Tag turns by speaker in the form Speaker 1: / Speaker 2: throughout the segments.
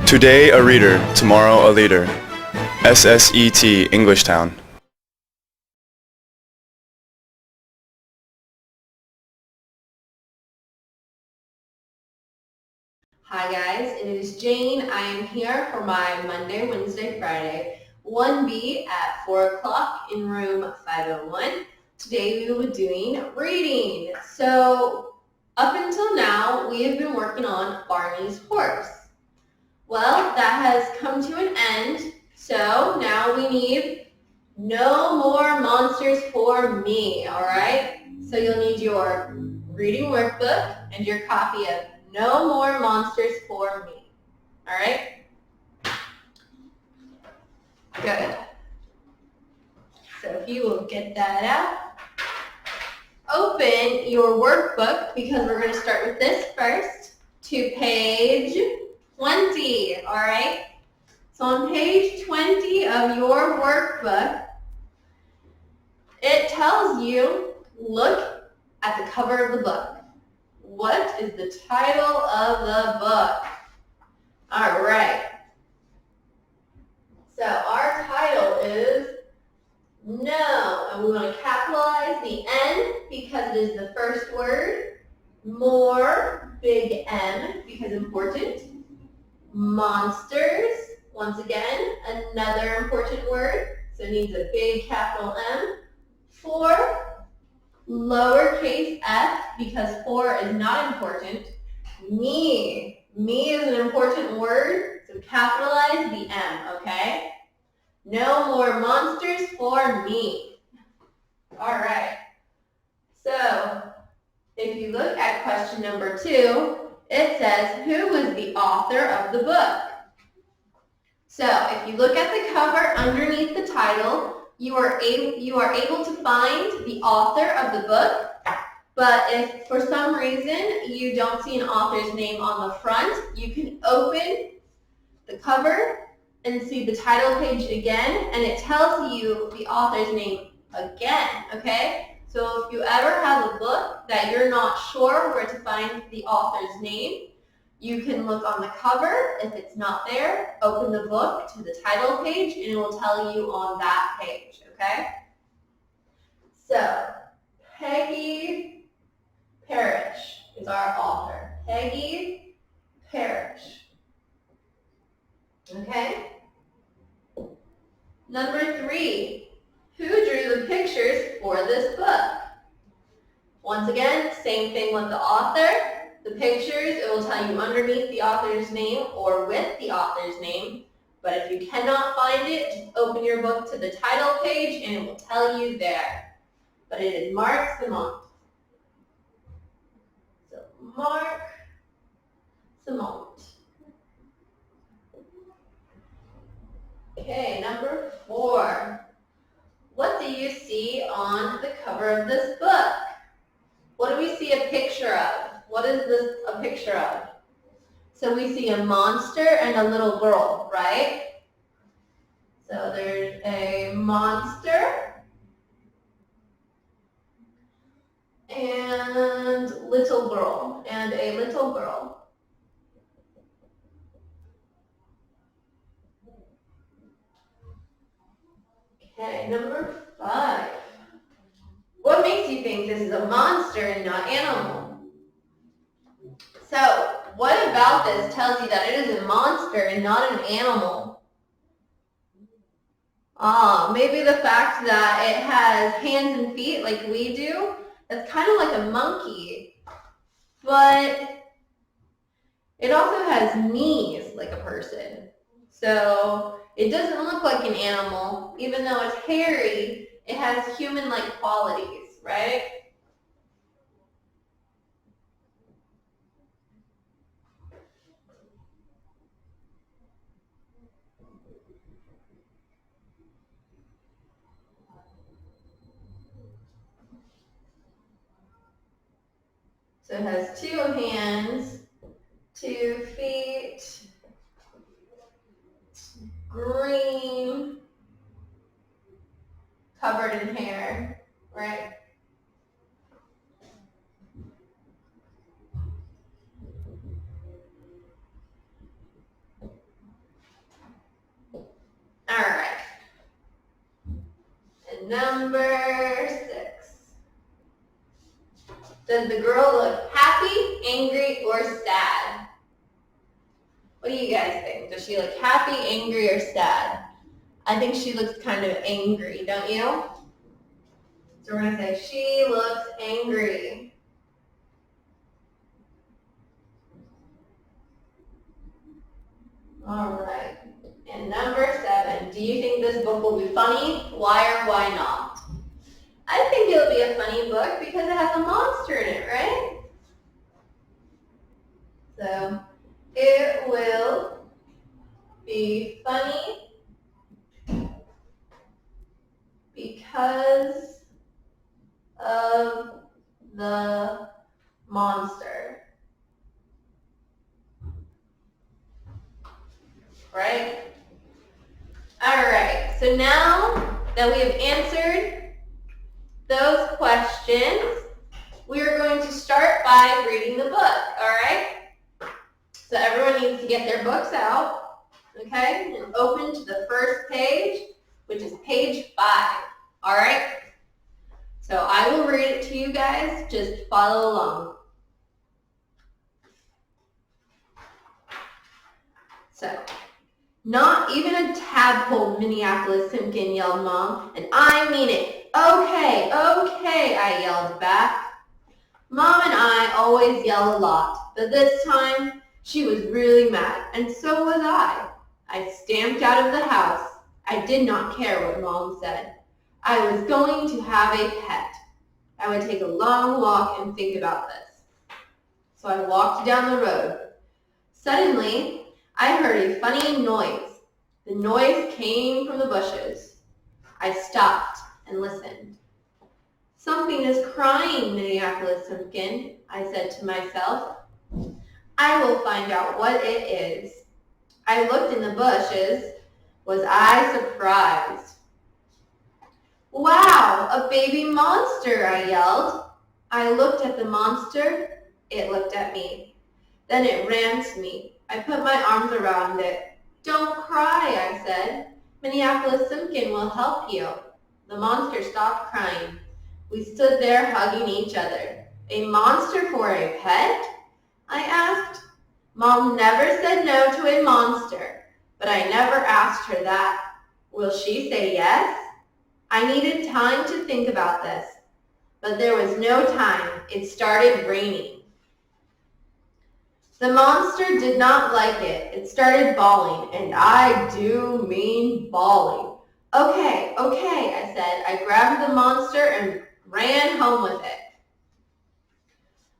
Speaker 1: Today a reader, tomorrow a leader. SSET Englishtown.
Speaker 2: Hi guys, it is Jane. I am here for my Monday, Wednesday, Friday 1B at 4 o'clock in room 501. Today we will be doing reading. So up until now we have been working on Barney's horse. Well, that has come to an end, so now we need no more monsters for me, alright? So you'll need your reading workbook and your copy of No More Monsters for Me. All right? Good. So if you will get that out, open your workbook, because we're going to start with this first, to page 20. All right? So on page 20 of your workbook, it tells you, look at the cover of the book. What is the title of the book? All right. So our title is No, and we want to capitalize the N because it is the first word. More, big M, because important. Monsters, once again, another important word, so it needs a big capital M. For, lowercase f, because for is not important. Me. Me is an important word, so capitalize the M, okay? No more monsters for me. All right. So, if you look at question number 2, it says, who was the author of the book? So, if you look at the cover underneath the title, you are able to find the author of the book, but if for some reason you don't see an author's name on the front, you can open the cover and see the title page again, and it tells you the author's name again, okay? So if you ever have a book that you're not sure where to find the author's name, you can look on the cover. If it's not there, open the book to the title page and it will tell you on that page, okay? So, Peggy Parrish is our author. Peggy Parrish. Okay? Number 3, who drew the pictures for this book? Once again, same thing with the author. The pictures, it will tell you underneath the author's name or with the author's name. But if you cannot find it, just open your book to the title page and it will tell you there. But it is Mark Simont. So Mark Simont. Okay, number 4. What do you see on the cover of this book? What do we see a picture of? What is this a picture of? So we see a monster and a little girl, right? So there's a monster and little girl, and a little girl. Okay, number 5. What makes you think this is a monster and not animal? So, what about this tells you that it is a monster and not an animal? Maybe the fact that it has hands and feet like we do. That's kind of like a monkey. But it also has knees like a person. So it doesn't look like an animal. Even though it's hairy, it has human-like qualities, right? So it has 2 hands, 2 feet, green, covered in hair, right? number 6. Does the girl look happy, angry, or sad? What do you guys think? Does she look happy, angry, or sad? I think she looks kind of angry, don't you? So we're going to say she looks angry. All right. And number 7, do you think this book will be funny? Why or why not? I think it'll be a funny book because it has a monster in it, right? So it will be funny because of the monster. Right? All right, so now that we have answered those questions, we are going to start by reading the book, all right? So everyone needs to get their books out, okay? And open to the first page, which is page 5, all right? So I will read it to you guys, just follow along. So, not even a tadpole, Minneapolis Simpkin, yelled Mom, and I mean it. Okay, okay, I yelled back. Mom and I always yell a lot, but this time she was really mad, and so was I. I stamped out of the house. I did not care what Mom said. I was going to have a pet. I would take a long walk and think about this. So I walked down the road. Suddenly, I heard a funny noise. The noise came from the bushes. I stopped and listened. Something is crying, Minneapolis Simpkin, I said to myself. I will find out what it is. I looked in the bushes. Was I surprised? Wow, a baby monster, I yelled. I looked at the monster. It looked at me. Then it ran to me. I put my arms around it. Don't cry, I said. Minneapolis Simpkin will help you. The monster stopped crying. We stood there hugging each other. A monster for a pet? I asked. Mom never said no to a monster, but I never asked her that. Will she say yes? I needed time to think about this, but there was no time. It started raining. The monster did not like it. It started bawling, and I do mean bawling. Okay, okay, I said. I grabbed the monster and ran home with it.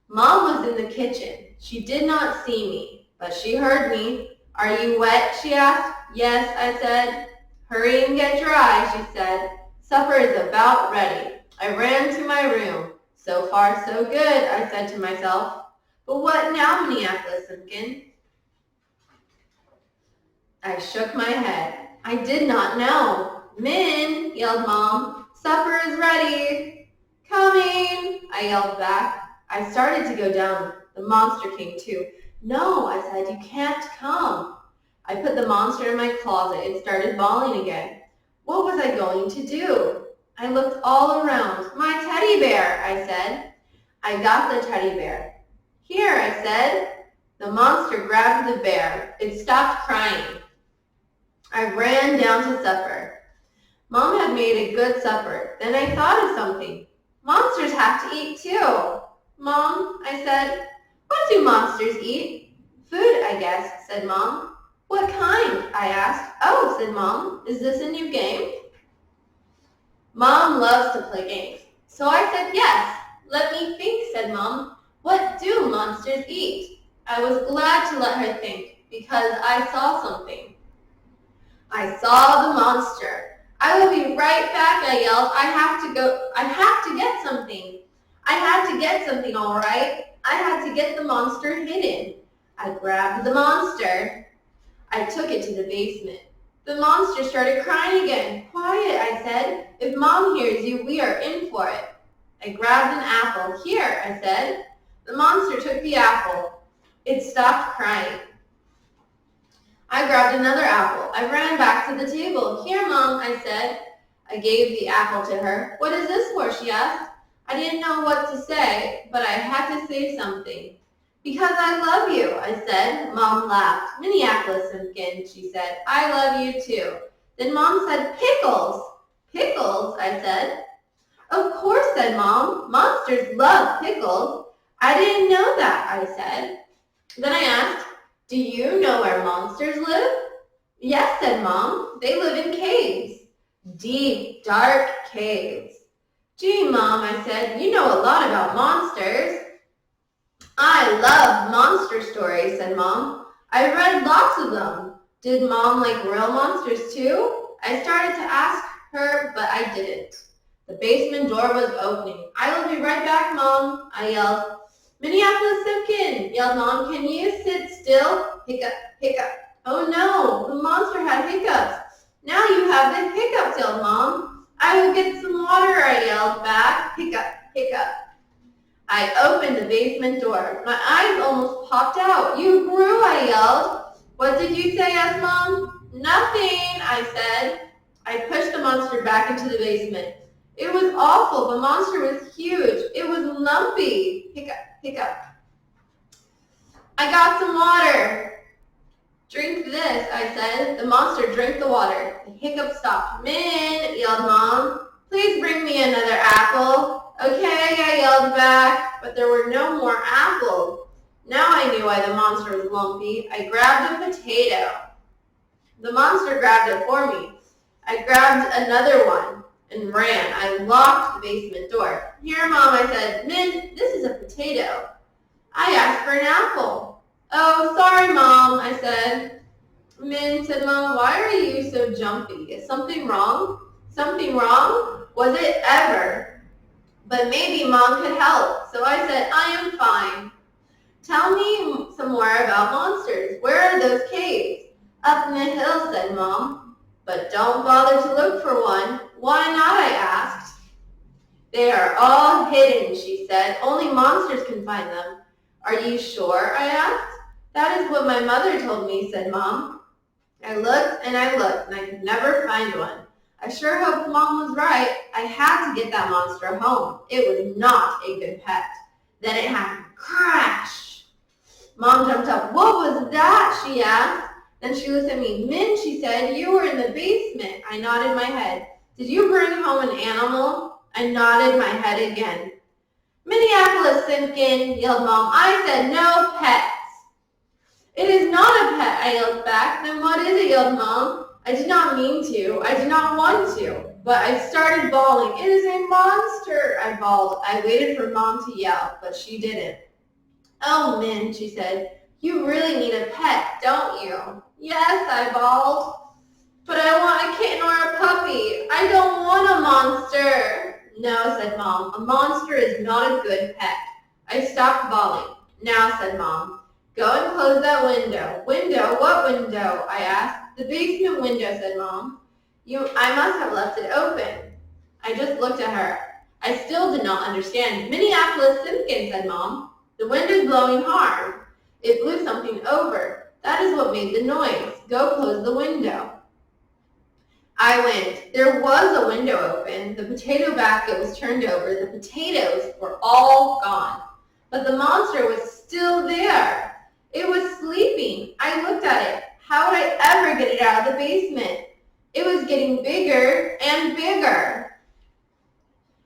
Speaker 2: Mom was in the kitchen. She did not see me, but she heard me. Are you wet? She asked. Yes, I said. Hurry and get dry, she said. Supper is about ready. I ran to my room. So far, so good, I said to myself. But what now, Minneapolis Simpkin? I shook my head. I did not know. Min, yelled Mom. Supper is ready. Coming, I yelled back. I started to go down. The monster came too. No, I said, you can't come. I put the monster in my closet. It started bawling again. What was I going to do? I looked all around. My teddy bear, I said. I got the teddy bear. Here, I said. The monster grabbed the bear. It stopped crying. I ran down to supper. Mom had made a good supper. Then I thought of something. Monsters have to eat too. Mom, I said, what do monsters eat? Food, I guess, said Mom. What kind? I asked. Oh, said Mom, is this a new game? Mom loves to play games. So I said yes. Let me think, said Mom. What do monsters eat? I was glad to let her think because I saw something. I saw the monster. I will be right back, I yelled. I have to get something. I had to get something, all right. I had to get the monster hidden. I grabbed the monster. I took it to the basement. The monster started crying again. Quiet, I said. If Mom hears you, we are in for it. I grabbed an apple. Here, I said. The monster took the apple. It stopped crying. I grabbed another apple. I ran back to the table. Here, Mom, I said. I gave the apple to her. What is this for? She asked. I didn't know what to say, but I had to say something. Because I love you, I said. Mom laughed. Minneapolis Simpkin, she said. I love you too. Then Mom said, pickles. Pickles, I said. Of course, said Mom. Monsters love pickles. I didn't know that, I said. Then I asked, do you know where monsters live? Yes, said Mom. They live in caves. Deep, dark caves. Gee, Mom, I said, you know a lot about monsters. I love monster stories, said Mom. I read lots of them. Did Mom like real monsters too? I started to ask her, but I didn't. The basement door was opening. I will be right back, Mom, I yelled. Minneapolis Simpkin, yelled Mom, can you sit still? Hiccup, hiccup. Oh no, the monster had hiccups. Now you have the hiccups, yelled Mom. I will get some water, I yelled back. Hiccup, hiccup. I opened the basement door. My eyes almost popped out. You grew, I yelled. What did you say, asked Mom? Nothing, I said. I pushed the monster back into the basement. It was awful. The monster was huge. It was lumpy. Hiccup, hiccup. I got some water. Drink this, I said. The monster drank the water. The hiccup stopped. Min, yelled Mom. Please bring me another apple. Okay, I yelled back, but there were no more apples. Now I knew why the monster was lumpy. I grabbed a potato. The monster grabbed it for me. I grabbed another one and ran. I locked the basement door. Here, Mom, I said. Min, this is a potato. I asked for an apple. Oh, sorry, Mom, I said. Min said, Mom, why are you so jumpy? Is something wrong? Something wrong? Was it ever? But maybe Mom could help. So I said, I am fine. Tell me some more about monsters. Where are those caves? Up in the hill, said Mom. But don't bother to look for one. Why not, I asked. They are all hidden, she said. Only monsters can find them. Are you sure, I asked. That is what my mother told me, said Mom. I looked and I could never find one. I sure hope Mom was right. I had to get that monster home. It was not a good pet. Then it happened. Crash! Mom jumped up. What was that? She asked. Then she looked at me. Min, she said, you were in the basement. I nodded my head. Did you bring home an animal? I nodded my head again. Minneapolis Simpkin, yelled Mom. I said no pets. It is not a pet, I yelled back. Then what is it, yelled Mom. I did not mean to. I did not want to. But I started bawling. It is a monster, I bawled. I waited for Mom to yell, but she didn't. Oh, Min, she said, you really need a pet, don't you? Yes, I bawled. But I want a kitten or a puppy. I don't want a monster. No, said Mom. A monster is not a good pet. I stopped bawling. Now, said Mom, go and close that window. Window? What window? I asked. The basement window, said Mom. I must have left it open. I just looked at her. I still did not understand. Minneapolis Simpkin, said Mom. The wind is blowing hard. It blew something over. That is what made the noise. Go close the window. I went. There was a window open. The potato basket was turned over. The potatoes were all gone. But the monster was still there. It was sleeping. I looked at it. How would I ever get it out of the basement? It was getting bigger and bigger.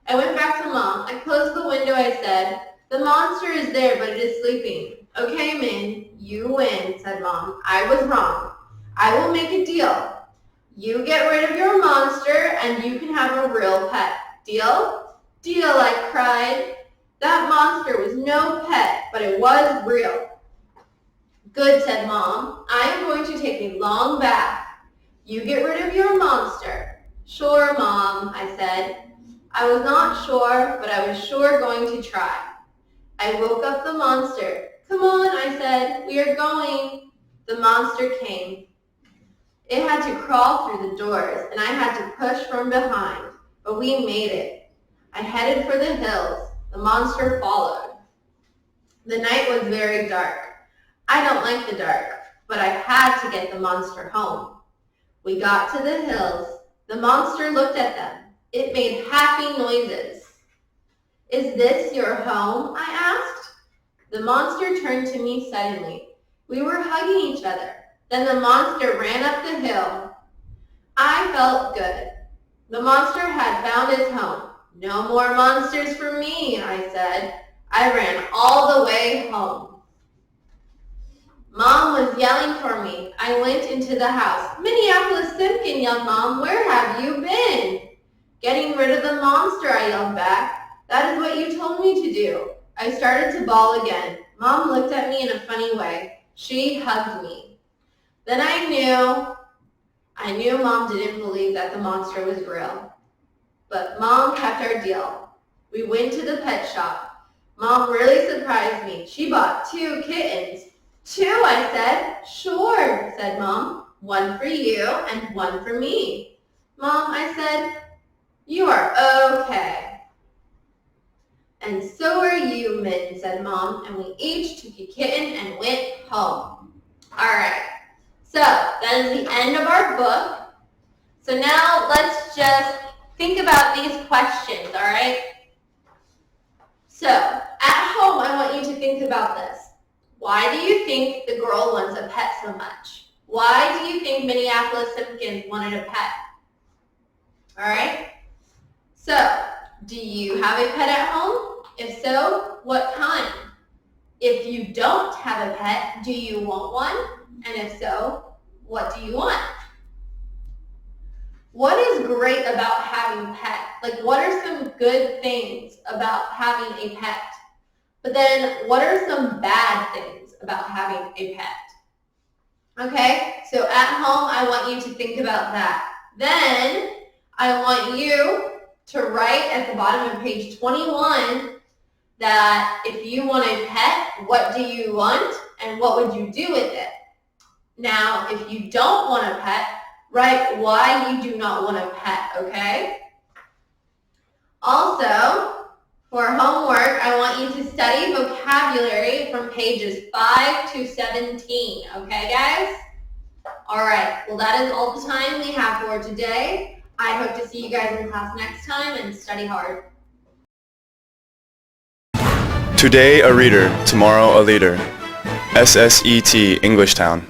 Speaker 2: I went back to Mom. I closed the window. I said, the monster is there, but it is sleeping. Okay, Min, you win, said Mom. I was wrong. I will make a deal. You get rid of your monster, and you can have a real pet. Deal? Deal, I cried. That monster was no pet, but it was real. Good, said Mom. I am going to take a long bath. You get rid of your monster. Sure, Mom, I said. I was not sure, but I was sure going to try. I woke up the monster. Come on, I said. We are going. The monster came. It had to crawl through the doors, and I had to push from behind, but we made it. I headed for the hills. The monster followed. The night was very dark. I don't like the dark, but I had to get the monster home. We got to the hills. The monster looked at them. It made happy noises. Is this your home? I asked. The monster turned to me suddenly. We were hugging each other. Then the monster ran up the hill. I felt good. The monster had found its home. No more monsters for me, I said. I ran all the way home. Mom was yelling for me. I went into the house. Minneapolis Simpkin, young Mom, where have you been? Getting rid of the monster, I yelled back. That is what you told me to do. I started to bawl again. Mom looked at me in a funny way. She hugged me. Then I knew Mom didn't believe that the monster was real. But Mom kept our deal. We went to the pet shop. Mom really surprised me. She bought 2 kittens. 2, I said. Sure, said Mom. 1 for you and 1 for me. Mom, I said, you are okay. And so are you, Min, said Mom, and we each took a kitten and went home. All right, so that is the end of our book. So now let's just think about these questions, all right? So at home, I want you to think about this. Why do you think the girl wants a pet so much? Why do you think Minneapolis Simpkins wanted a pet? All right? So, do you have a pet at home? If so, what kind? If you don't have a pet, do you want one? And if so, what do you want? What is great about having a pet? Like, what are some good things about having a pet? But then, what are some bad things about having a pet? Okay, so at home, I want you to think about that. Then, I want you to write at the bottom of page 21 that if you want a pet, what do you want and what would you do with it? Now, if you don't want a pet, write why you do not want a pet, okay? Also, for homework, I want you to study vocabulary from pages 5 to 17, okay guys? All right, well that is all the time we have for today. I hope to see you guys in class next time and study hard.
Speaker 1: Today a reader, tomorrow a leader. SSET Englishtown.